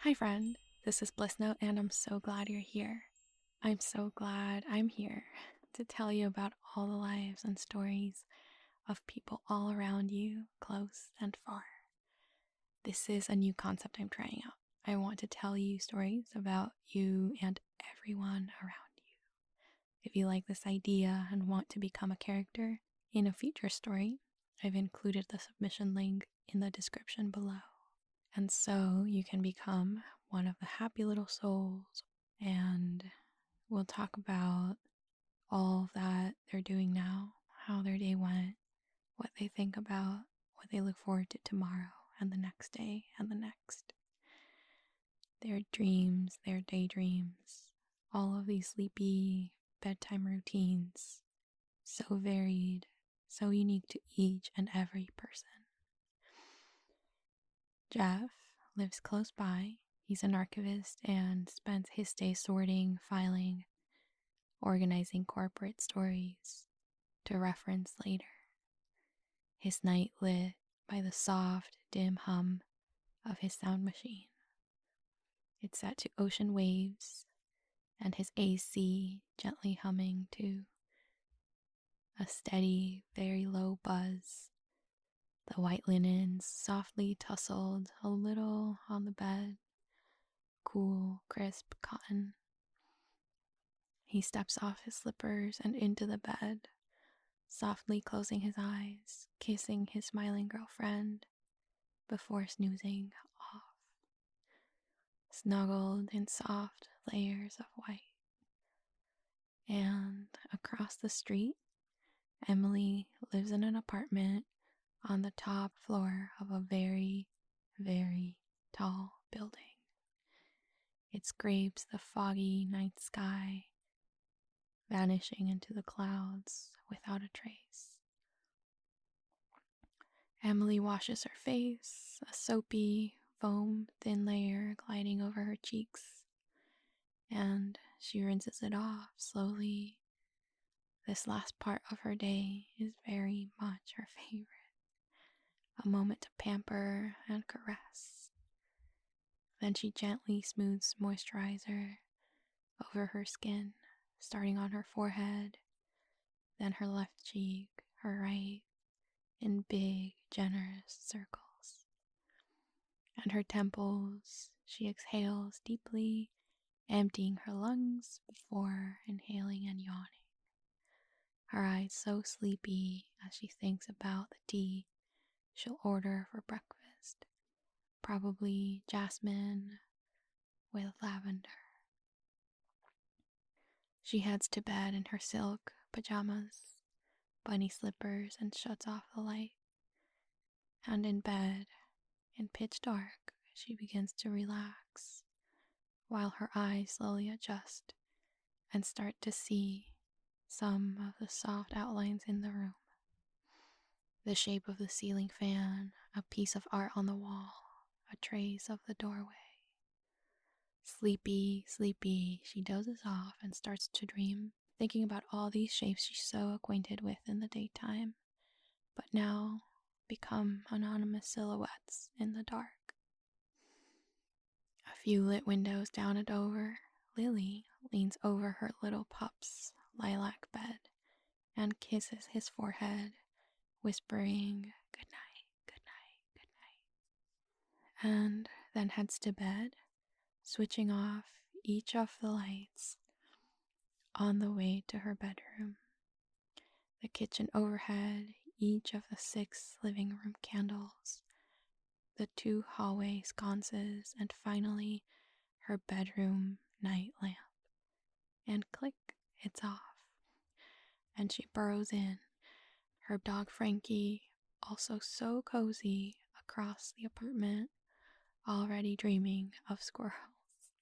Hi, friend. This is Bliss Note, and I'm so glad you're here. I'm so glad I'm here to tell you about all the lives and stories of people all around you, close and far. This is a new concept I'm trying out. I want to tell you stories about you and everyone around you. If you like this idea and want to become a character in a future story, I've included the submission link in the description below. And so you can become one of the happy little souls, and we'll talk about all that they're doing now, how their day went, what they think about, what they look forward to tomorrow and the next day and the next. Their dreams, their daydreams, all of these sleepy bedtime routines, so varied, so unique to each and every person. Jeff lives close by. He's an archivist and spends his day sorting, filing, organizing corporate stories to reference later. His night lit by the soft, dim hum of his sound machine. It's set to ocean waves, and his AC gently humming to a steady, very low buzz. The white linens softly tussled a little on the bed, cool, crisp cotton. He steps off his slippers and into the bed, softly closing his eyes, kissing his smiling girlfriend before snoozing off, snuggled in soft layers of white. And across the street, Emily lives in an apartment on the top floor of a very, very tall building. It scrapes the foggy night sky, vanishing into the clouds without a trace. Emily washes her face, a soapy, foam thin layer gliding over her cheeks, and she rinses it off slowly. This last part of her day is very much her favorite, a moment to pamper and caress. Then she gently smooths moisturizer over her skin, starting on her forehead, then her left cheek, her right, in big, generous circles. And her temples, she exhales deeply, emptying her lungs before inhaling and yawning. Her eyes so sleepy as she thinks about the tea she'll order for breakfast, probably jasmine with lavender. She heads to bed in her silk pajamas, bunny slippers, and shuts off the light. And in bed, in pitch dark, she begins to relax, while her eyes slowly adjust and start to see some of the soft outlines in the room. The shape of the ceiling fan, a piece of art on the wall, a trace of the doorway. Sleepy, sleepy, she dozes off and starts to dream, thinking about all these shapes she's so acquainted with in the daytime, but now become anonymous silhouettes in the dark. A few lit windows down and over, Lily leans over her little pup's lilac bed and kisses his forehead, whispering, "Good night, good night, good night," and then heads to bed, switching off each of the lights on the way to her bedroom. The kitchen overhead, each of the 6 living room candles, the 2 hallway sconces, and finally her bedroom night lamp. And click, it's off. And she burrows in, her dog Frankie also so cozy across the apartment, already dreaming of squirrels.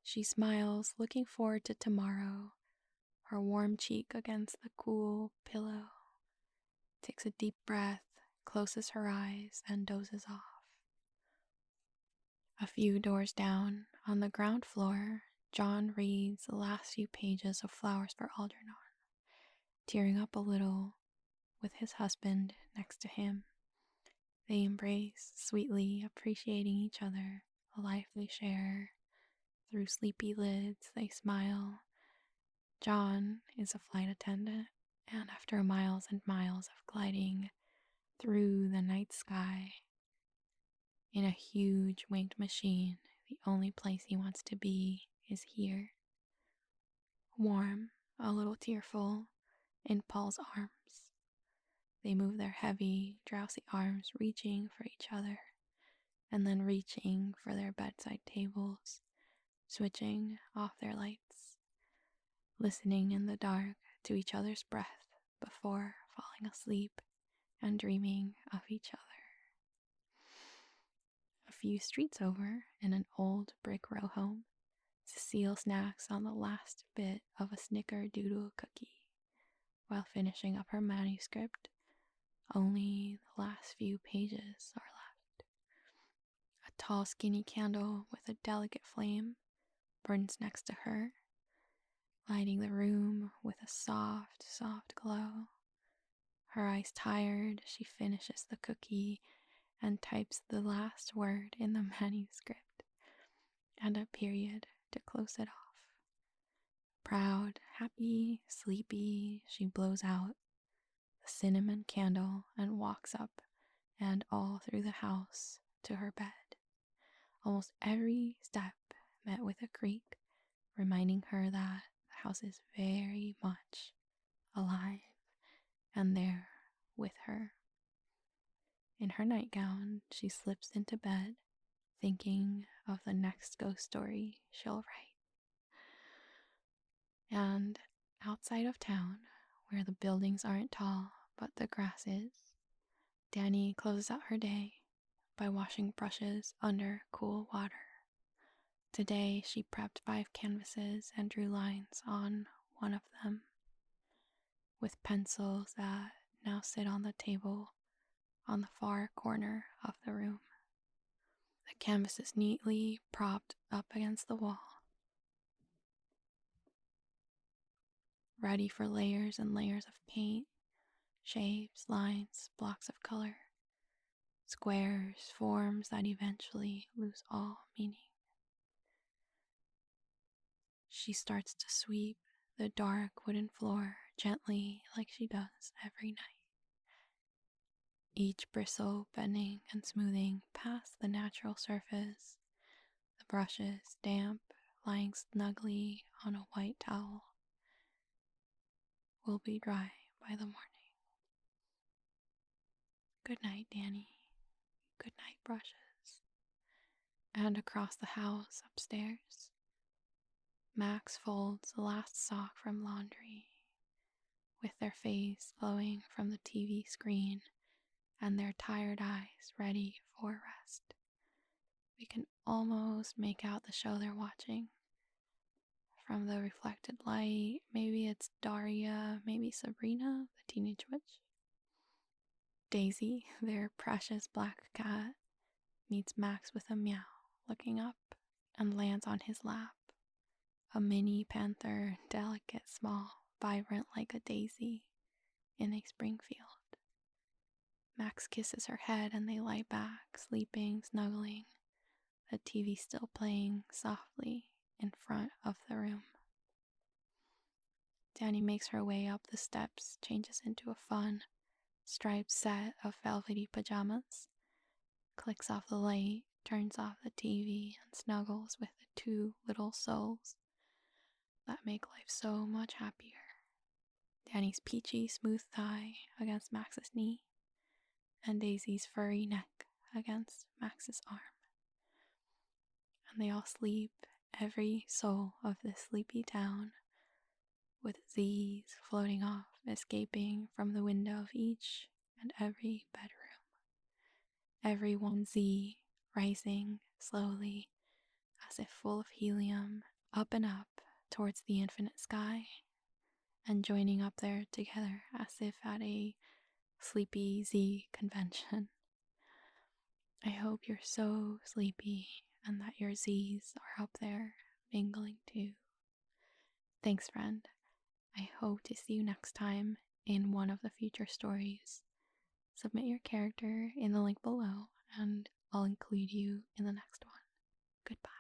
She smiles, looking forward to tomorrow, her warm cheek against the cool pillow, takes a deep breath, closes her eyes, and dozes off. A few doors down, on the ground floor, John reads the last few pages of Flowers for Algernon, tearing up a little with his husband next to him. They embrace, sweetly appreciating each other the life they share. Through sleepy lids, they smile. John is a flight attendant, and after miles and miles of gliding through the night sky in a huge winged machine, the only place he wants to be is here. Warm, a little tearful, in Paul's arms. They move their heavy, drowsy arms, reaching for each other, and then reaching for their bedside tables, switching off their lights, listening in the dark to each other's breath before falling asleep and dreaming of each other. A few streets over, in an old brick row home, Cecile snacks on the last bit of a snickerdoodle cookie while finishing up her manuscript. Only the last few pages are left. A tall, skinny candle with a delicate flame burns next to her, lighting the room with a soft, soft glow. Her eyes tired, she finishes the cookie and types the last word in the manuscript and a period to close it off. Proud, happy, sleepy, she blows out the cinnamon candle and walks up and all through the house to her bed. Almost every step met with a creak, reminding her that the house is very much alive and there with her. In her nightgown, she slips into bed, thinking of the next ghost story she'll write. And outside of town, where the buildings aren't tall, but the grass is, Danny closes out her day by washing brushes under cool water. Today, she prepped 5 canvases and drew lines on one of them, with pencils that now sit on the table on the far corner of the room. The canvas is neatly propped up against the wall, ready for layers and layers of paint, shapes, lines, blocks of color, squares, forms that eventually lose all meaning. She starts to sweep the dark wooden floor gently like she does every night. Each bristle bending and smoothing past the natural surface, the brushes damp, lying snugly on a white towel, will be dry by the morning. Good night, Danny. Good night, brushes. And across the house upstairs, Max folds the last sock from laundry, with their face glowing from the TV screen and their tired eyes ready for rest. We can almost make out the show they're watching. From the reflected light, maybe it's Daria, maybe Sabrina, the teenage witch. Daisy, their precious black cat, meets Max with a meow, looking up, and lands on his lap. A mini panther, delicate, small, vibrant like a daisy in a spring field. Max kisses her head and they lie back, sleeping, snuggling, the TV still playing softly in front of the room. Danny makes her way up the steps, changes into a fun, striped set of velvety pajamas, clicks off the light, turns off the TV, and snuggles with the 2 little souls that make life so much happier. Danny's peachy, smooth thigh against Max's knee, and Daisy's furry neck against Max's arm. And they all sleep, every soul of this sleepy town, with Z's floating off, escaping from the window of each and every bedroom. Every one Z rising slowly, as if full of helium, up and up towards the infinite sky, and joining up there together as if at a sleepy Z convention. I hope you're so sleepy and that your Z's are up there mingling too. Thanks, friend. I hope to see you next time in one of the future stories. Submit your character in the link below and I'll include you in the next one. Goodbye.